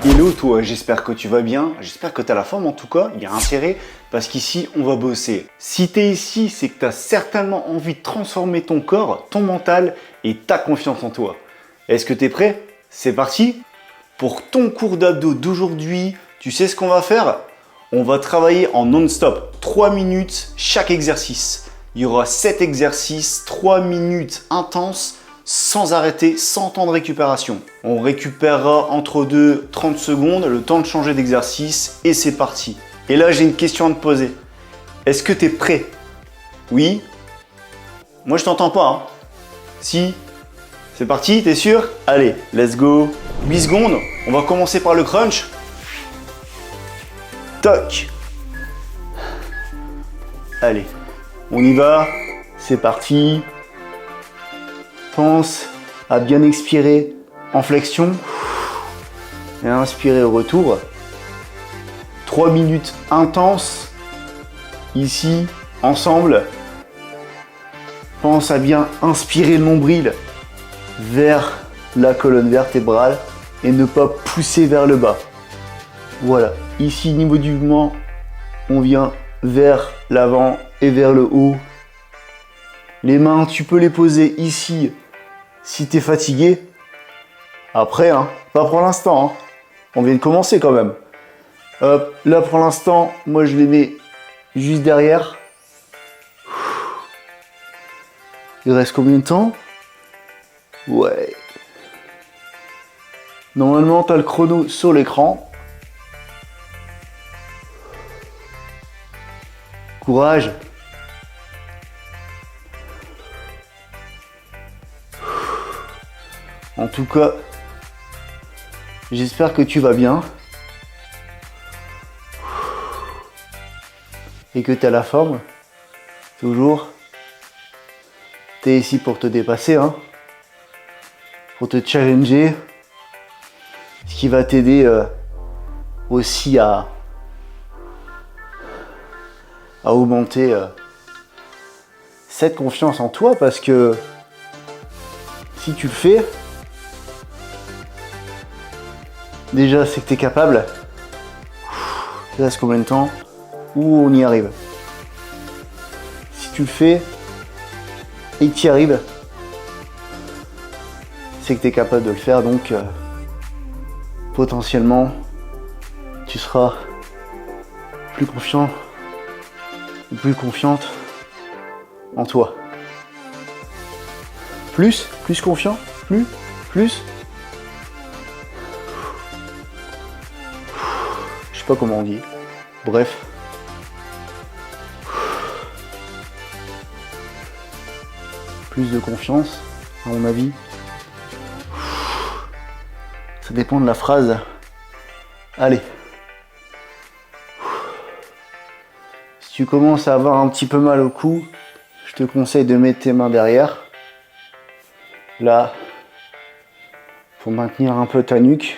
Hello toi, j'espère que tu vas bien, j'espère que tu as la forme en tout cas, il y a intérêt parce qu'ici on va bosser. Si tu es ici, c'est que tu as certainement envie de transformer ton corps, ton mental et ta confiance en toi. Est-ce que tu es prêt? C'est parti! Pour ton cours d'abdos d'aujourd'hui, tu sais ce qu'on va faire? On va travailler en non-stop, 3 minutes chaque exercice. Il y aura 7 exercices, 3 minutes intenses, sans arrêter, sans temps de récupération. On récupérera entre 30 secondes, le temps de changer d'exercice et c'est parti. Et là, j'ai une question à te poser. Est-ce que tu es prêt? Oui? Moi, je t'entends pas. Hein. Si? C'est parti, t'es sûr? Allez, let's go. 8 secondes, on va commencer par le crunch. Toc. Allez, on y va. C'est parti. Pense à bien expirer en flexion et à inspirer au retour. 3 minutes intenses ici, ensemble. Pense à bien inspirer le nombril vers la colonne vertébrale et ne pas pousser vers le bas. Voilà, ici niveau du mouvement, on vient vers l'avant et vers le haut. Les mains, tu peux les poser ici si tu es fatigué. Après, hein, pas pour l'instant. Hein. On vient de commencer quand même. Hop, là pour l'instant, moi je les mets juste derrière. Il reste combien de temps? Ouais. Normalement, tu as le chrono sur l'écran. Courage. En tout cas, j'espère que tu vas bien et que tu as la forme. Toujours. Tu es ici pour te dépasser, hein, pour te challenger, ce qui va t'aider aussi à augmenter cette confiance en toi parce que si tu le fais, déjà, c'est que tu es capable. Il reste combien de temps? Où on y arrive? Si tu le fais et que tu y arrives, c'est que tu es capable de le faire. Donc, potentiellement, tu seras plus confiant ou plus confiante en toi. Plus confiant? Plus. Je sais pas comment on dit. Bref. Plus de confiance, à mon avis. Ça dépend de la phrase. Allez. Si tu commences à avoir un petit peu mal au cou, je te conseille de mettre tes mains derrière. Là, faut maintenir un peu ta nuque.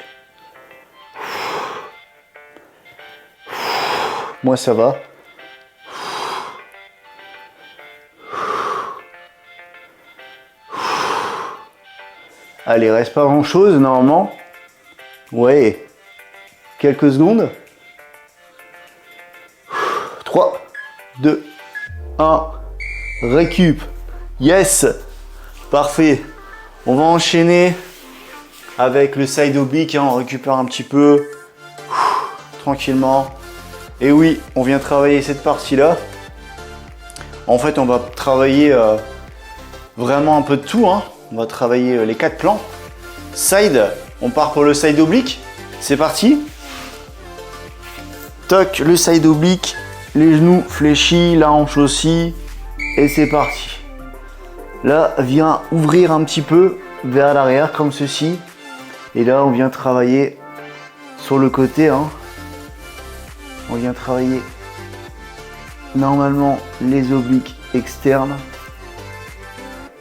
Moi, ça va. Allez, reste pas grand chose normalement. Ouais. Quelques secondes. 3, 2, 1. Récup. Yes. Parfait. On va enchaîner avec le side oblique. Hein. On récupère un petit peu. Tranquillement. Et oui, on vient travailler cette partie-là. En fait, on va travailler vraiment un peu de tout. Hein. On va travailler les 4 plans. Side, on part pour le side oblique. C'est parti. Toc, le side oblique. Les genoux fléchis, la hanche aussi. Et c'est parti. Là, viens ouvrir un petit peu vers l'arrière comme ceci. Et là, on vient travailler sur le côté. Hein. On vient travailler normalement les obliques externes,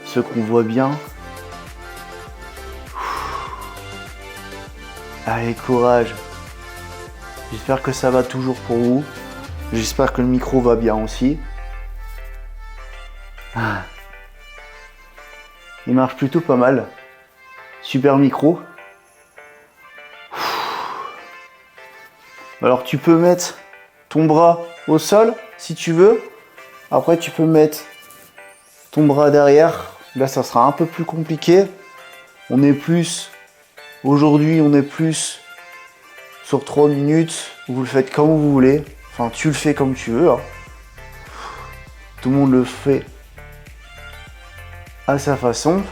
ce qu'on voit bien. Allez, courage. J'espère que ça va toujours pour vous. J'espère que le micro va bien aussi. Il marche plutôt pas mal. Super micro. Alors tu peux mettre ton bras au sol si tu veux. Après tu peux mettre ton bras derrière. Là ça sera un peu plus compliqué. Aujourd'hui on est plus sur 3 minutes. Vous le faites comme vous voulez. Enfin tu le fais comme tu veux. Hein. Tout le monde le fait à sa façon.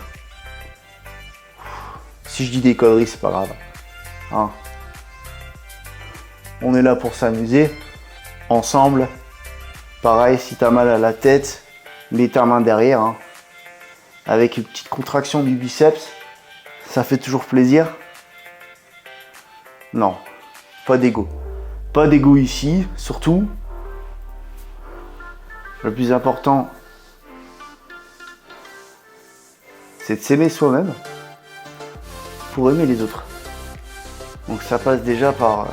Si je dis des conneries, c'est pas grave. Hein. On est là pour s'amuser ensemble. Pareil, si tu as mal à la tête, mets ta main derrière. Hein. Avec une petite contraction du biceps, ça fait toujours plaisir. Non, pas d'ego. Pas d'ego ici, surtout. Le plus important, c'est de s'aimer soi-même pour aimer les autres. Donc ça passe déjà par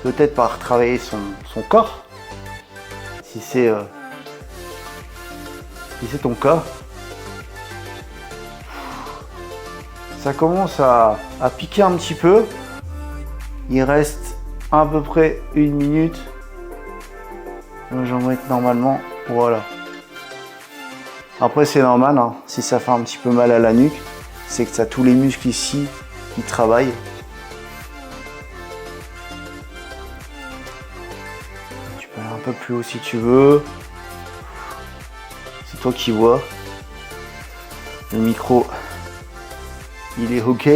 peut-être par travailler son corps, si c'est ton cas. Ça commence à piquer un petit peu. Il reste à peu près 1 minute. J'en mettre normalement, voilà. Après c'est normal, hein, si ça fait un petit peu mal à la nuque, c'est que tu as tous les muscles ici qui travaillent. Tu peux aller un peu plus haut si tu veux. C'est toi qui vois. Le micro, il est ok.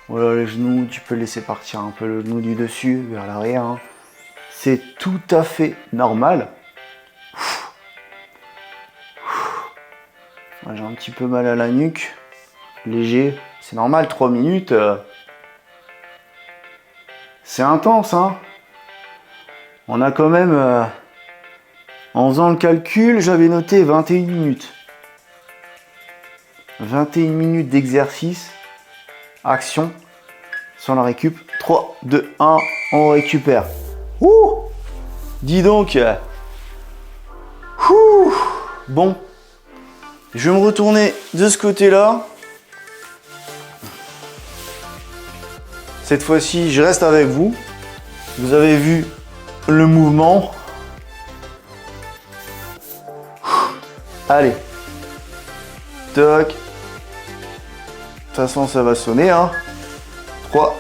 Voilà, les genoux, tu peux laisser partir un peu le genou du dessus vers l'arrière. Hein. C'est tout à fait normal. J'ai un petit peu mal à la nuque. Léger. C'est normal, 3 minutes. C'est intense, hein. On a quand même... en faisant le calcul, j'avais noté 21 minutes. 21 minutes d'exercice. Action. Sans la récup. 3, 2, 1. On récupère. Ouh! Dis donc. Ouh! Bon. Je vais me retourner de ce côté-là. Cette fois-ci, je reste avec vous. Vous avez vu le mouvement. Allez. Toc. De toute façon, ça va sonner. Hein. 3,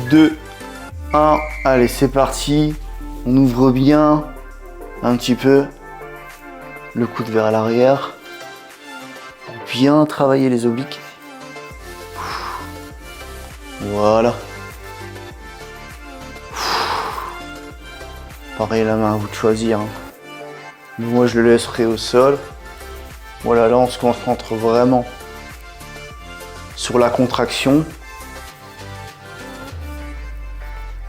2, 1. Allez, c'est parti. On ouvre bien un petit peu le coude vers l'arrière. Bien travailler les obliques. Voilà. Pareil, la main, à vous de choisir. Hein. Moi, je le laisserai au sol. Voilà, là, on se concentre vraiment sur la contraction.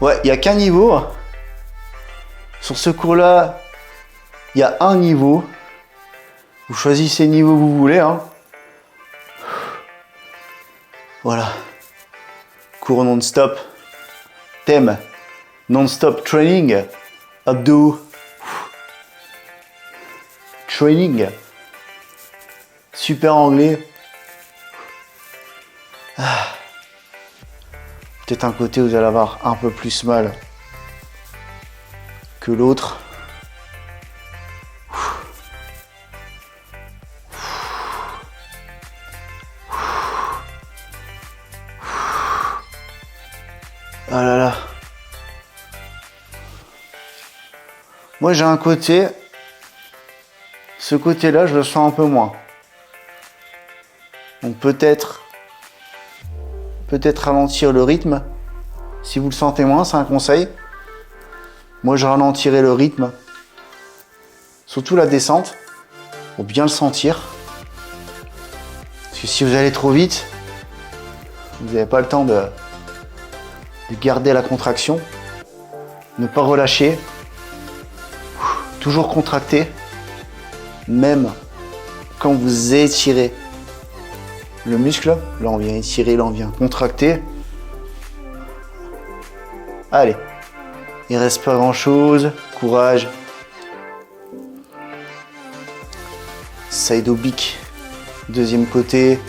Ouais, il n'y a qu'un niveau. Sur ce cours-là, il y a un niveau. Vous choisissez le niveau que vous voulez. Hein. Voilà. Cours non-stop. Thème non-stop training. Abdos. Training. Super anglais. Ah. Peut-être un côté vous allez avoir un peu plus mal que l'autre. Ah là là. Moi j'ai un côté, ce côté-là je le sens un peu moins. Donc peut-être ralentir le rythme. Si vous le sentez moins, c'est un conseil. Moi je ralentirai le rythme. Surtout la descente, pour bien le sentir. Parce que si vous allez trop vite, vous n'avez pas le temps de garder la contraction. Ne pas relâcher. Toujours contracter. Même quand vous étirez le muscle. Là on vient étirer, là on vient contracter. Allez. Il ne reste pas grand chose. Courage. Side oblique. Deuxième côté.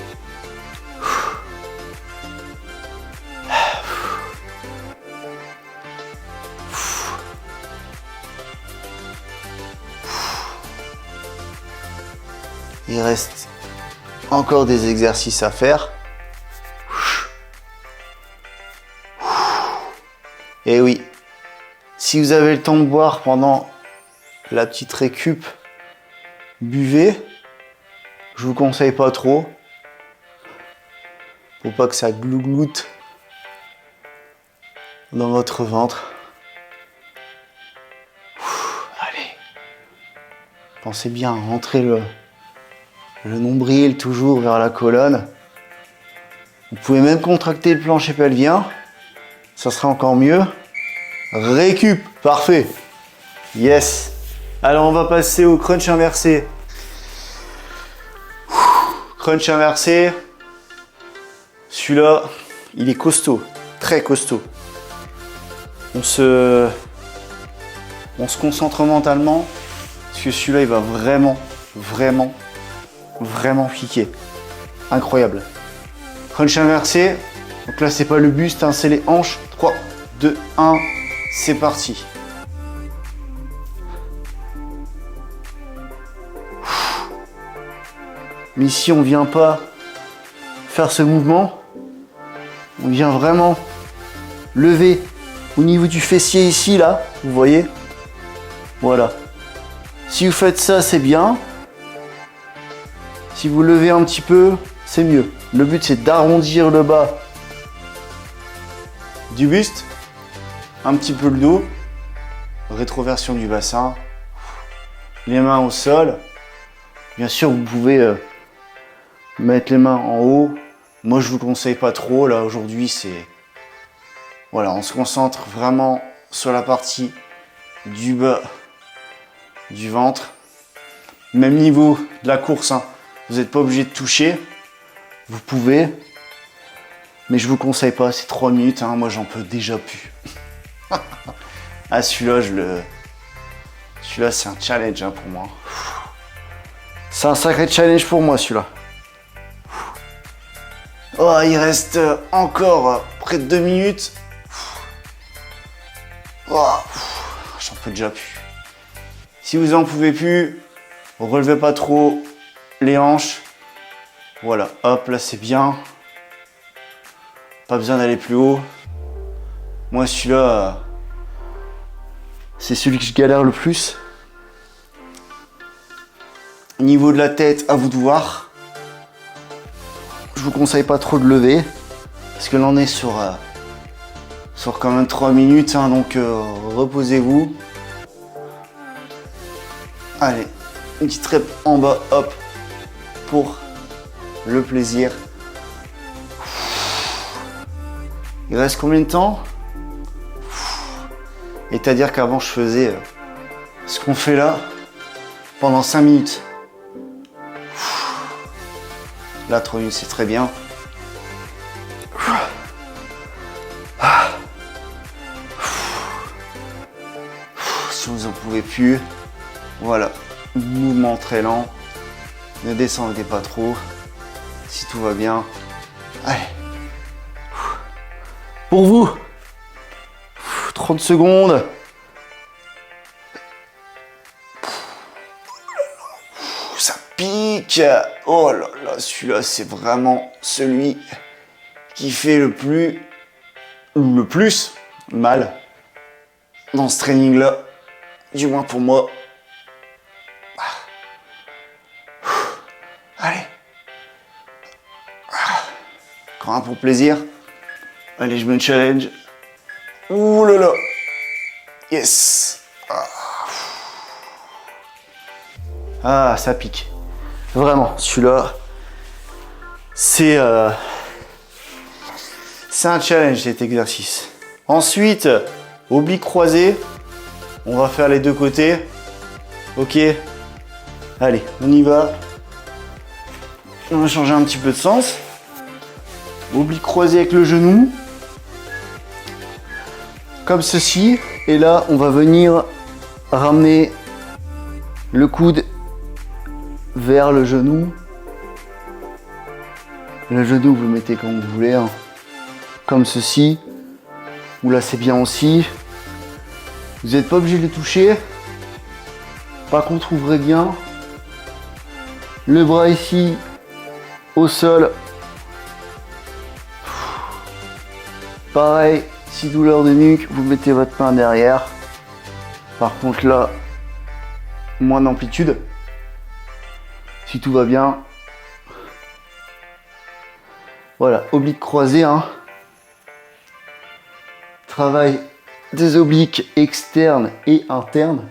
Il reste encore des exercices à faire. Et oui, si vous avez le temps de boire pendant la petite récup, buvez. Je vous conseille pas trop. Faut pas que ça glougloute dans votre ventre. Allez. Pensez bien à rentrer le nombril toujours vers la colonne. Vous pouvez même contracter le plancher pelvien. Ça sera encore mieux. Récup, parfait. Yes. Alors on va passer au crunch inversé. Crunch inversé. Celui-là, il est costaud, très costaud. On se concentre mentalement parce que celui-là, il va vraiment piquer. Incroyable. Crunch inversé. Donc là, c'est pas le buste, hein, c'est les hanches. 3, 2, 1, c'est parti. Mais ici, on vient pas faire ce mouvement. On vient vraiment lever au niveau du fessier ici, là. Vous voyez? Voilà. Si vous faites ça, c'est bien. Si vous levez un petit peu, c'est mieux. Le but, c'est d'arrondir le bas du buste. Un petit peu le dos. Rétroversion du bassin. Les mains au sol. Bien sûr, vous pouvez mettre les mains en haut. Moi, je vous conseille pas trop. Là, aujourd'hui, c'est... Voilà, on se concentre vraiment sur la partie du bas du ventre. Même niveau de la course, hein. Vous n'êtes pas obligé de toucher. Vous pouvez. Mais je vous conseille pas, c'est 3 minutes. Hein. Moi, j'en peux déjà plus. Ah, celui-là, celui-là, c'est un challenge hein, pour moi. C'est un sacré challenge pour moi, celui-là. Oh, il reste encore près de 2 minutes. Oh, j'en peux déjà plus. Si vous en pouvez plus, relevez pas trop les hanches. Voilà, hop, là c'est bien. Pas besoin d'aller plus haut. Moi, celui-là, c'est celui que je galère le plus. Niveau de la tête, à vous de voir. Je vous conseille pas trop de lever parce que là on est sur quand même 3 minutes hein, donc reposez-vous. Allez, une petite rep en bas, hop, pour le plaisir. Il reste combien de temps? C'est-à-dire qu'avant je faisais ce qu'on fait là pendant 5 minutes. Là, 3 minutes, c'est très bien. Si vous en pouvez plus, voilà, mouvement très lent. Ne descendez pas trop. Si tout va bien, allez. Pour vous, 30 secondes. Ça pique. Oh là là, celui-là, c'est vraiment celui qui fait le plus mal dans ce training-là. Du moins pour moi. Allez. Encore un pour plaisir. Allez, je me challenge. Ouh là là. Yes. Ah, ça pique. Vraiment, celui-là, c'est un challenge cet exercice. Ensuite, oblique croisé. On va faire les deux côtés. Ok. Allez, on y va. On va changer un petit peu de sens. Oblique croisé avec le genou. Comme ceci. Et là, on va venir ramener le coude vers le genou. Le genou, vous le mettez comme vous voulez. Hein. Comme ceci. Ou là, c'est bien aussi. Vous n'êtes pas obligé de le toucher. Par contre, ouvrez bien Le bras ici, au sol. Pareil, si douleur de nuque, vous mettez votre main derrière. Par contre là, moins d'amplitude. Si tout va bien. Voilà, oblique croisé. Hein. Travail des obliques externes et internes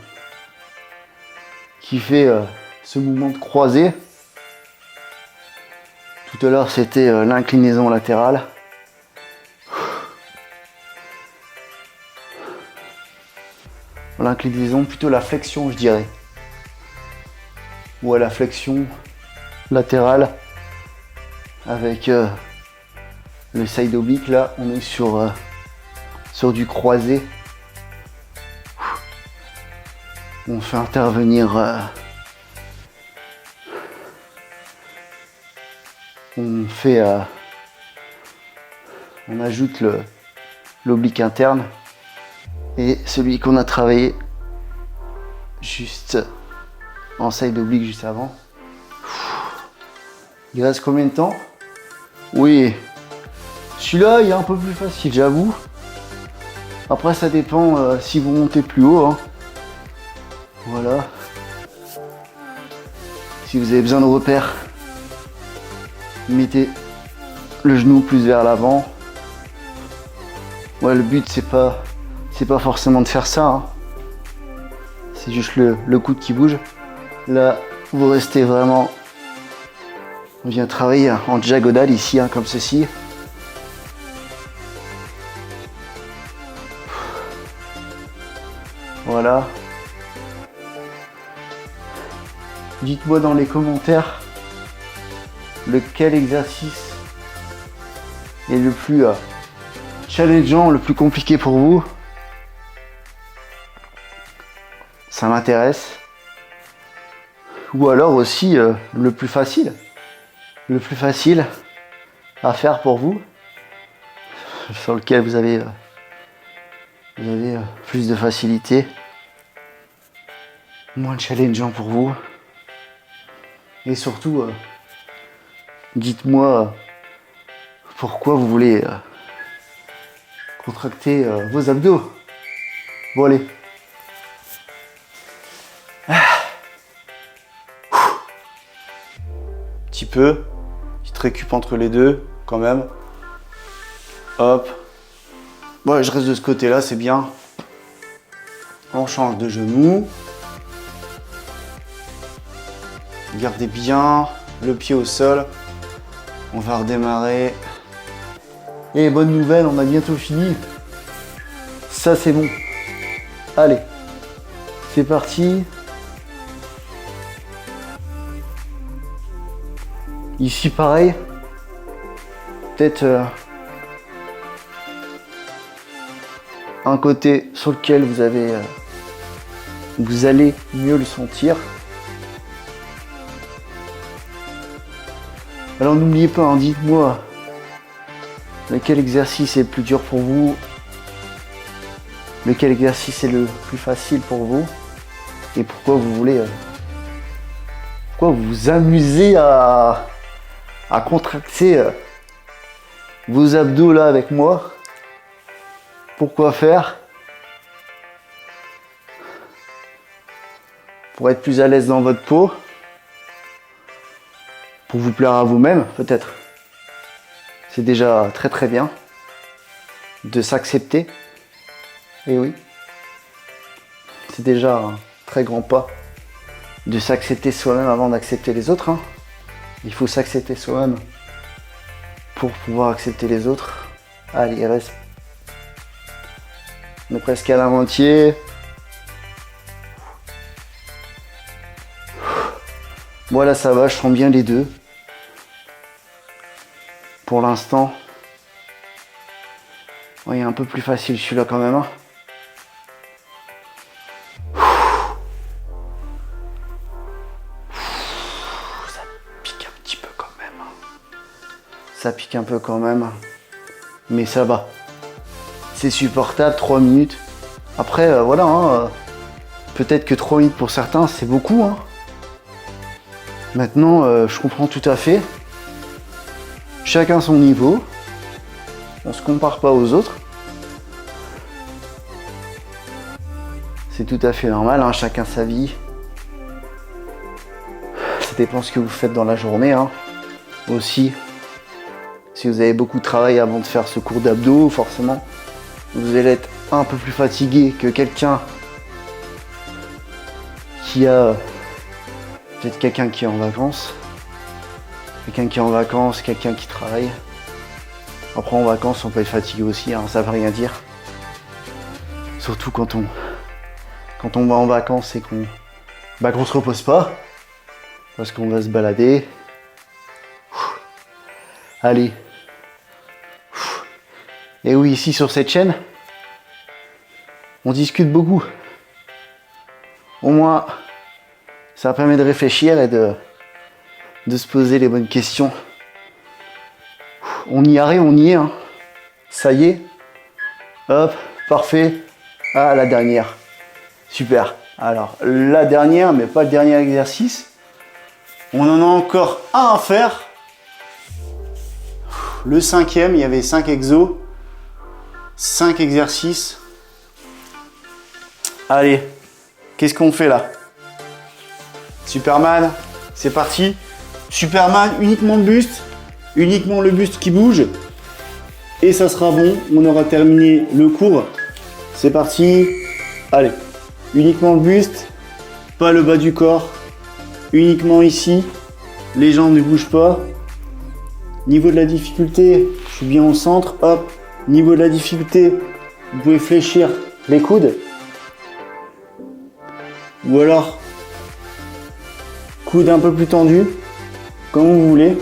qui fait ce mouvement de croisé. Tout à l'heure, c'était l'inclinaison latérale. L'inclinaison, plutôt la flexion, je dirais. Ou à la flexion latérale avec le side oblique. Là, on est sur du croisé. On fait intervenir on ajoute l'oblique interne et celui qu'on a travaillé juste en side oblique juste avant. Il reste combien de temps? Oui, celui-là il est un peu plus facile, j'avoue. Après ça dépend si vous montez plus haut. Hein. Voilà. Si vous avez besoin de repères, mettez le genou plus vers l'avant. Ouais, le but c'est pas forcément de faire ça. Hein. C'est juste le coude qui bouge. Là, vous restez vraiment. On vient travailler en diagonale ici, hein, comme ceci. Voilà. Dites-moi dans les commentaires lequel exercice est le plus challengeant, le plus compliqué pour vous. Ça m'intéresse. Ou alors aussi le plus facile. Le plus facile à faire pour vous. Sur lequel vous avez plus de facilité. Moins challengeant pour vous. Et surtout, dites-moi pourquoi vous voulez contracter vos abdos. Bon allez. Petit peu. Petite récup entre les deux quand même. Hop. Bon, je reste de ce côté-là, c'est bien. On change de genou. Gardez bien le pied au sol. On va redémarrer. Et bonne nouvelle, on a bientôt fini. Ça c'est bon. Allez, c'est parti. Ici pareil. Peut-être un côté sur lequel vous allez mieux le sentir. Alors n'oubliez pas, hein, dites-moi lequel exercice est le plus dur pour vous, lequel exercice est le plus facile pour vous et pourquoi vous voulez, pourquoi vous vous amusez à contracter vos abdos là avec moi. Pourquoi faire? Pour être plus à l'aise dans votre peau. Pour vous plaire à vous-même, peut-être. C'est déjà très très bien de s'accepter. Et oui, c'est déjà un très grand pas de s'accepter soi-même avant d'accepter les autres. Hein. Il faut s'accepter soi-même pour pouvoir accepter les autres. Allez, reste. On est presque à la moitié. Voilà, ça va, je sens bien les deux. Pour l'instant, il est un peu plus facile celui-là quand même. Hein. Ça pique un petit peu quand même. Ça pique un peu quand même. Mais ça va. C'est supportable, 3 minutes. Après, voilà. Hein, peut-être que 3 minutes pour certains, c'est beaucoup. Hein. Maintenant, je comprends tout à fait. Chacun son niveau. On se compare pas aux autres. C'est tout à fait normal, hein, chacun sa vie. Ça dépend ce que vous faites dans la journée. Hein. Aussi, si vous avez beaucoup de travail avant de faire ce cours d'abdos, forcément, vous allez être un peu plus fatigué que quelqu'un qui a... Peut-être quelqu'un qui est en vacances. Quelqu'un qui est en vacances, quelqu'un qui travaille. Après, en vacances, on peut être fatigué aussi, hein, ça veut rien dire. Surtout quand on va en vacances et qu'on se repose pas. Parce qu'on va se balader. Allez. Et oui, ici sur cette chaîne, on discute beaucoup. Au moins, ça permet de réfléchir et de se poser les bonnes questions. On y arrive, on y est. Hein. Ça y est. Hop, parfait. Ah, la dernière. Super. Alors, la dernière, mais pas le dernier exercice. On en a encore un à faire. Le 5e, il y avait 5 exos. 5 exercices. Allez, qu'est-ce qu'on fait là? Superman, c'est parti. Superman, uniquement le buste. Uniquement le buste qui bouge. Et ça sera bon. On aura terminé le cours. C'est parti. Allez. Uniquement le buste. Pas le bas du corps. Uniquement ici. Les jambes ne bougent pas. Niveau de la difficulté, je suis bien au centre. Hop. Niveau de la difficulté, vous pouvez fléchir les coudes. Ou alors, coude un peu plus tendu. Comme vous voulez.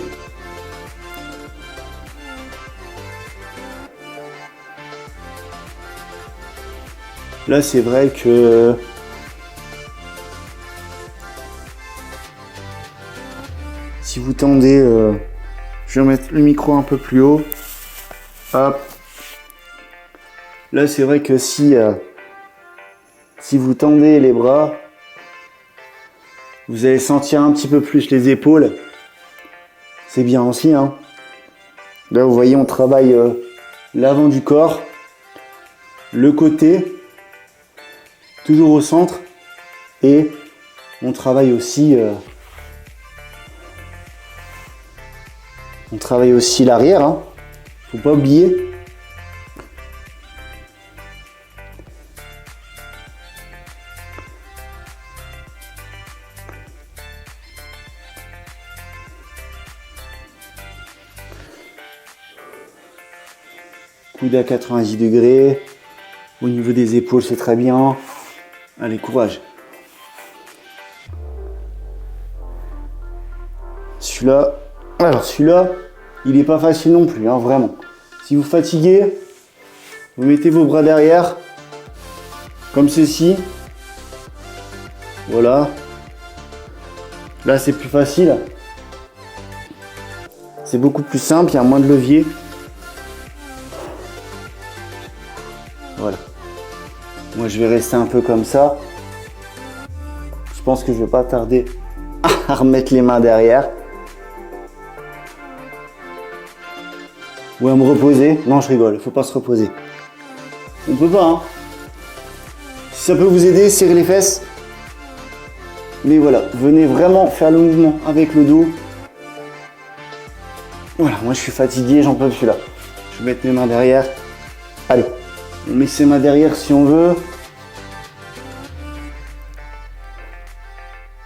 Là, c'est vrai que si vous tendez, je vais mettre le micro un peu plus haut. Hop. Là, c'est vrai que si vous tendez les bras, vous allez sentir un petit peu plus les épaules. C'est bien aussi. Hein. Là, vous voyez, on travaille l'avant du corps, le côté. Toujours au centre et on travaille aussi l'arrière, hein. Faut pas oublier. Coude à 90 degrés. Au niveau des épaules, c'est très bien. Allez, courage. Celui-là, il n'est pas facile non plus, hein, vraiment. Si vous fatiguez, vous mettez vos bras derrière, comme ceci. Voilà. Là, c'est plus facile. C'est beaucoup plus simple, il y a moins de levier. Voilà. Moi, je vais rester un peu comme ça. Je pense que je vais pas tarder à remettre les mains derrière. Ou à me reposer. Non, je rigole, il faut pas se reposer. On peut pas, hein. Si ça peut vous aider, serrez les fesses. Mais voilà, venez vraiment faire le mouvement avec le dos. Voilà, moi je suis fatigué, j'en peux plus là. Je vais mettre mes mains derrière. Allez, on met ses mains derrière si on veut.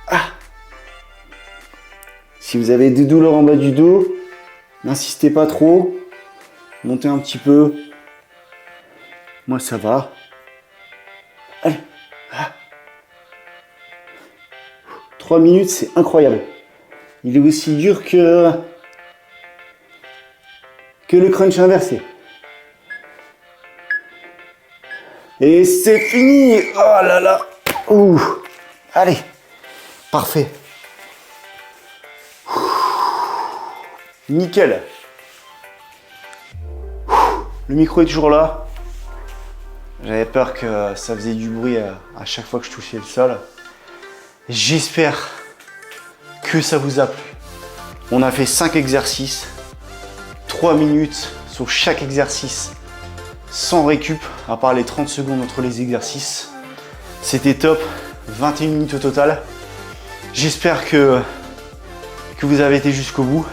Ah. Si vous avez des douleurs en bas du dos, n'insistez pas trop. Montez un petit peu. Moi ça va. Allez. Ah. 3 minutes, c'est incroyable. Il est aussi dur que le crunch inversé. Et c'est fini. Oh là là. Ouh. Allez. Parfait. Nickel. Le micro est toujours là. J'avais peur que ça faisait du bruit à chaque fois que je touchais le sol. J'espère que ça vous a plu. On a fait 5 exercices, 3 minutes sur chaque exercice, sans récup, à part les 30 secondes entre les exercices. C'était top, 21 minutes au total. J'espère que vous avez été jusqu'au bout.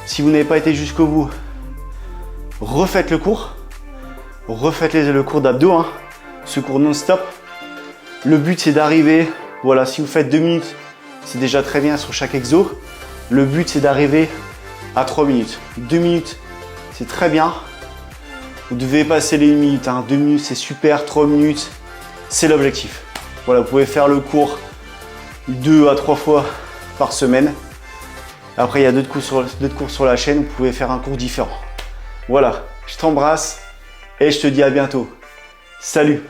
Si vous n'avez pas été jusqu'au bout, refaites le cours. Refaites le cours d'abdos, hein, ce cours non-stop. Le but c'est d'arriver, voilà, si vous faites 2 minutes, c'est déjà très bien sur chaque exo. Le but c'est d'arriver à 3 minutes. 2 minutes, c'est très bien. Vous devez passer les 1 minute, hein. 2 minutes c'est super, 3 minutes, c'est l'objectif. Voilà, vous pouvez faire le cours 2 à 3 fois par semaine. Après, il y a d'autres cours sur la chaîne, vous pouvez faire un cours différent. Voilà, je t'embrasse et je te dis à bientôt. Salut!